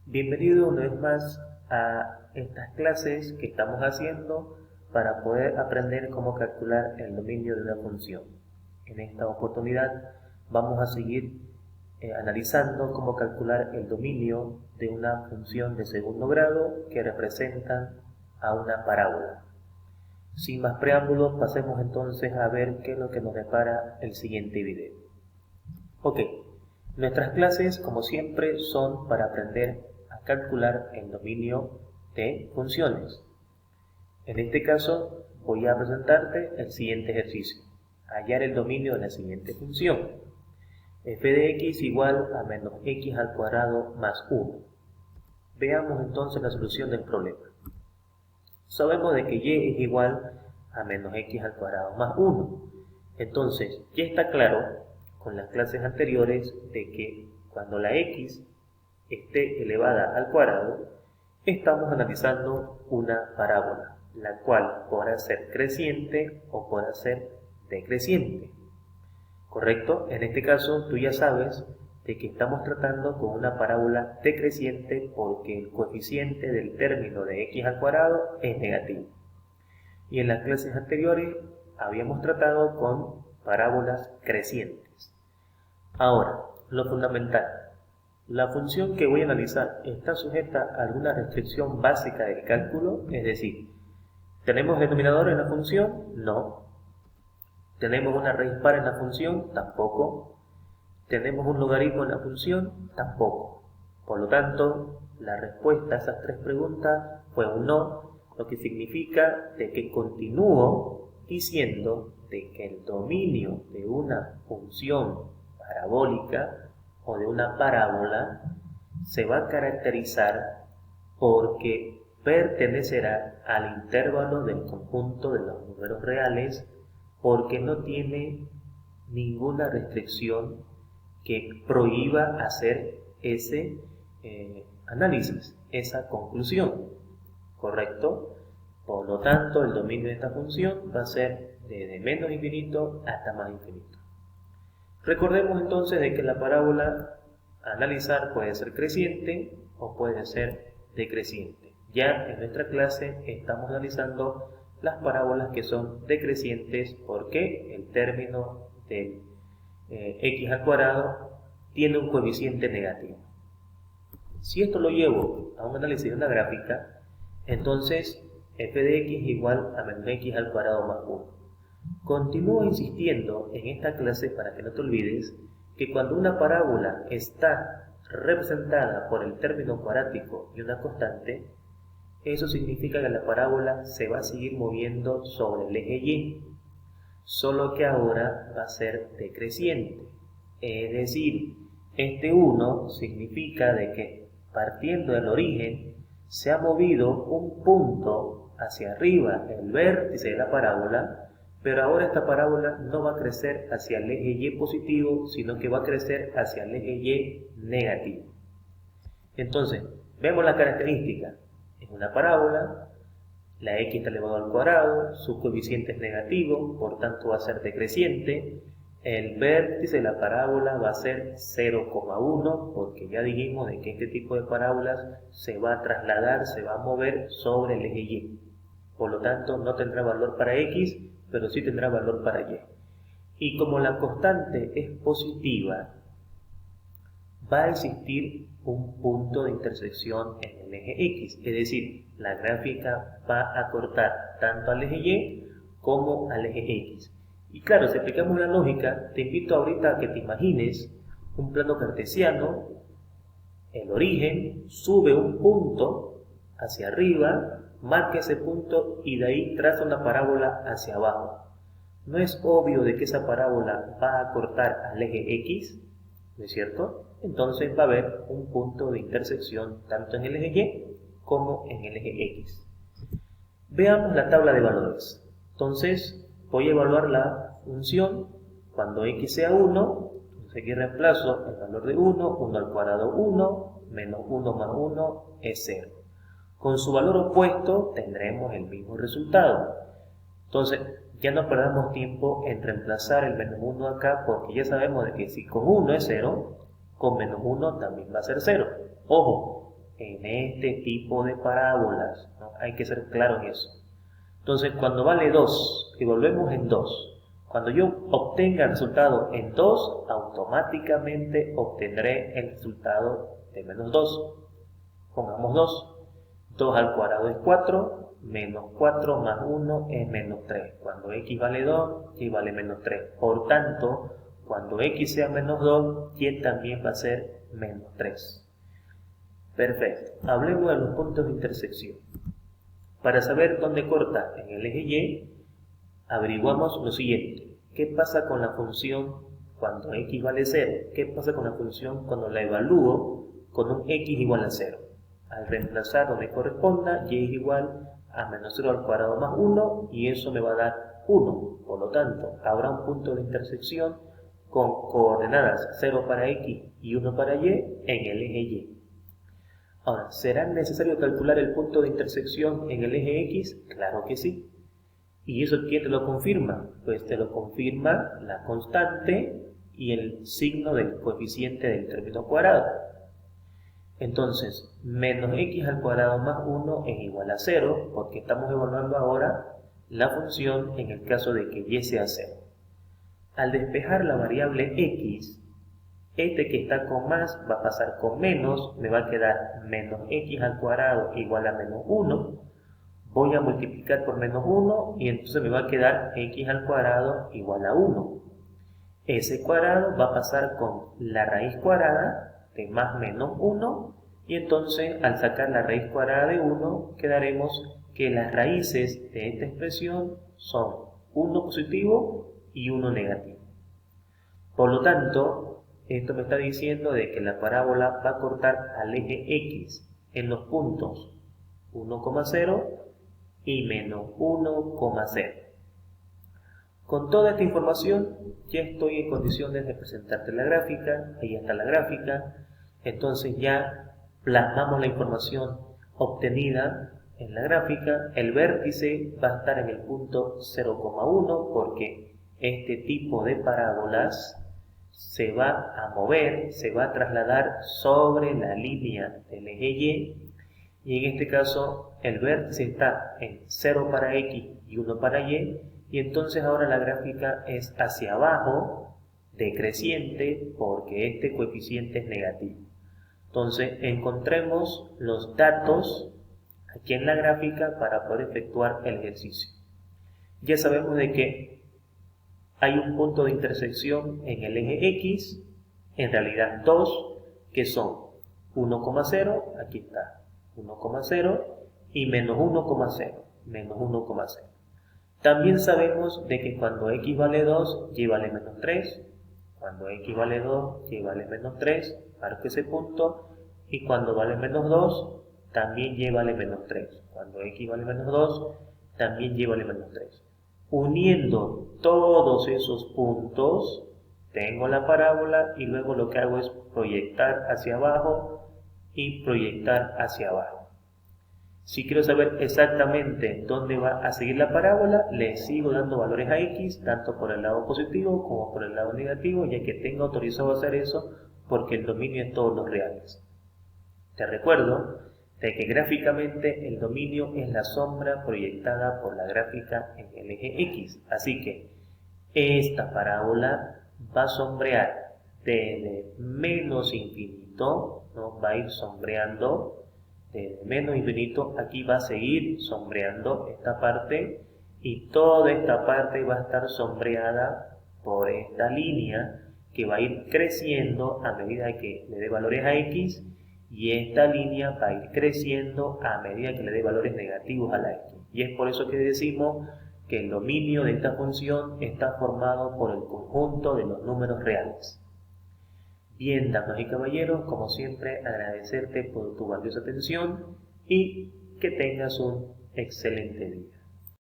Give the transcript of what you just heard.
Bienvenido una vez más a estas clases que estamos haciendo para poder aprender cómo calcular el dominio de una función. En esta oportunidad vamos a seguir analizando cómo calcular el dominio de una función de segundo grado que representa a una parábola. Sin más preámbulos, pasemos entonces a ver qué es lo que nos depara el siguiente video. Ok, nuestras clases, como siempre, son para aprender a calcular el dominio de funciones. En este caso, voy a presentarte el siguiente ejercicio. Hallar el dominio de la siguiente función. F de x igual a menos x al cuadrado más 1. Veamos entonces la solución del problema. Sabemos de que y es igual a menos x al cuadrado más 1. Entonces, ya está claro con las clases anteriores de que cuando la x esté elevada al cuadrado, estamos analizando una parábola, la cual podrá ser creciente o podrá ser decreciente. ¿Correcto? En este caso, tú ya sabes de que estamos tratando con una parábola decreciente porque el coeficiente del término de x al cuadrado es negativo. Y en las clases anteriores habíamos tratado con parábolas crecientes. Ahora, lo fundamental. La función que voy a analizar está sujeta a alguna restricción básica del cálculo, es decir, ¿tenemos denominador en la función? No. ¿Tenemos una raíz par en la función? Tampoco. ¿Tenemos un logaritmo en la función? Tampoco. Por lo tanto, la respuesta a esas tres preguntas fue un no, lo que significa de que continúo diciendo de que el dominio de una función parabólica o de una parábola se va a caracterizar porque pertenecerá al intervalo del conjunto de los números reales, porque no tiene ninguna restricción que prohíba hacer ese análisis, esa conclusión, ¿correcto? Por lo tanto, el dominio de esta función va a ser desde menos infinito hasta más infinito. Recordemos entonces de que la parábola a analizar puede ser creciente o puede ser decreciente. Ya en nuestra clase estamos analizando las parábolas que son decrecientes porque el término de x al cuadrado tiene un coeficiente negativo. Si esto lo llevo a un análisis de una gráfica, entonces f de x igual a menos x al cuadrado más 1. Continúo insistiendo en esta clase para que no te olvides que cuando una parábola está representada por el término cuadrático y una constante, eso significa que la parábola se va a seguir moviendo sobre el eje y, solo que ahora va a ser decreciente. Es decir, este 1 significa de que partiendo del origen se ha movido un punto hacia arriba, el vértice de la parábola, pero ahora esta parábola no va a crecer hacia el eje y positivo, sino que va a crecer hacia el eje y negativo. Entonces, vemos la característica. Es una parábola, la x está elevado al cuadrado, su coeficiente es negativo, por tanto va a ser decreciente. El vértice de la parábola va a ser 0,1, porque ya dijimos de que este tipo de parábolas se va a trasladar, se va a mover sobre el eje y. Por lo tanto, no tendrá valor para x, pero sí tendrá valor para y. Y como la constante es positiva, va a existir un punto de intersección en el eje x, es decir, la gráfica va a cortar tanto al eje y como al eje x. Y claro, si aplicamos la lógica, te invito ahorita a que te imagines un plano cartesiano, el origen, sube un punto hacia arriba, marca ese punto y de ahí traza una parábola hacia abajo. ¿No es obvio de que esa parábola va a cortar al eje x? ¿No es cierto? Entonces va a haber un punto de intersección tanto en el eje y como en el eje x. Veamos la tabla de valores. Entonces voy a evaluar la función cuando x sea 1. Entonces aquí reemplazo el valor de 1, 1 al cuadrado 1, menos 1 más 1 es 0. Con su valor opuesto tendremos el mismo resultado. Entonces, ya no perdamos tiempo en reemplazar el menos 1 acá, porque ya sabemos de que si con 1 es 0, con menos 1 también va a ser 0. Ojo, en este tipo de parábolas, ¿no? Hay que ser claro en eso. Entonces, cuando vale 2 y volvemos en 2, cuando yo obtenga el resultado en 2, automáticamente obtendré el resultado de menos 2. Pongamos 2. 2 al cuadrado es 4, menos 4 más 1 es menos 3. Cuando x vale 2, y vale menos 3. Por tanto, cuando x sea menos 2, y también va a ser menos 3. Perfecto. Hablemos de los puntos de intersección. Para saber dónde corta en el eje Y, averiguamos lo siguiente. ¿Qué pasa con la función cuando x vale 0? ¿Qué pasa con la función cuando la evalúo con un x igual a 0? Al reemplazar donde corresponda, y es igual a menos 0 al cuadrado más 1, y eso me va a dar 1. Por lo tanto, habrá un punto de intersección con coordenadas 0 para x y 1 para y en el eje Y. Ahora, ¿será necesario calcular el punto de intersección en el eje X? Claro que sí. ¿Y eso quién te lo confirma? Pues te lo confirma la constante y el signo del coeficiente del término cuadrado. Entonces, menos x al cuadrado más 1 es igual a 0, porque estamos evaluando ahora la función en el caso de que y sea 0. Al despejar la variable x, este que está con más va a pasar con menos, me va a quedar menos x al cuadrado igual a menos 1. Voy a multiplicar por menos 1 y entonces me va a quedar x al cuadrado igual a 1. Ese cuadrado va a pasar con la raíz cuadrada de más menos 1 y entonces al sacar la raíz cuadrada de 1 quedaremos que las raíces de esta expresión son 1 positivo y 1 negativo. Por lo tanto, esto me está diciendo de que la parábola va a cortar al eje X en los puntos 1,0 y menos 1,0. Con toda esta información ya estoy en condiciones de presentarte la gráfica. Ahí está la gráfica. Entonces ya plasmamos la información obtenida en la gráfica. El vértice va a estar en el punto 0,1 porque este tipo de parábolas se va a mover, se va a trasladar sobre la línea del eje y en este caso el vértice está en 0 para x y 1 para y entonces ahora la gráfica es hacia abajo, decreciente, porque este coeficiente es negativo. Entonces encontremos los datos aquí en la gráfica para poder efectuar el ejercicio. Ya sabemos de que hay un punto de intersección en el eje X, en realidad 2, que son 1,0, aquí está, 1,0 y menos 1,0, menos 1,0. También sabemos de que cuando x vale 2, y vale menos 3, cuando x vale 2, y vale menos 3, marco ese punto, y cuando vale menos 2, también y vale menos 3, cuando x vale menos 2, también y vale menos 3. Uniendo todos esos puntos, tengo la parábola y luego lo que hago es proyectar hacia abajo y proyectar hacia abajo. Si quiero saber exactamente dónde va a seguir la parábola, le sigo dando valores a x, tanto por el lado positivo como por el lado negativo, ya que tengo autorizado a hacer eso porque el dominio es todos los reales. Te recuerdo de que gráficamente el dominio es la sombra proyectada por la gráfica en el eje X. Así que esta parábola va a sombrear desde menos infinito, ¿no? Va a ir sombreando desde menos infinito. Aquí va a seguir sombreando esta parte y toda esta parte va a estar sombreada por esta línea que va a ir creciendo a medida que le dé valores a X. Y esta línea va a ir creciendo a medida que le dé valores negativos a la x. Y es por eso que decimos que el dominio de esta función está formado por el conjunto de los números reales. Bien, damas y caballeros, como siempre, agradecerte por tu valiosa atención y que tengas un excelente día.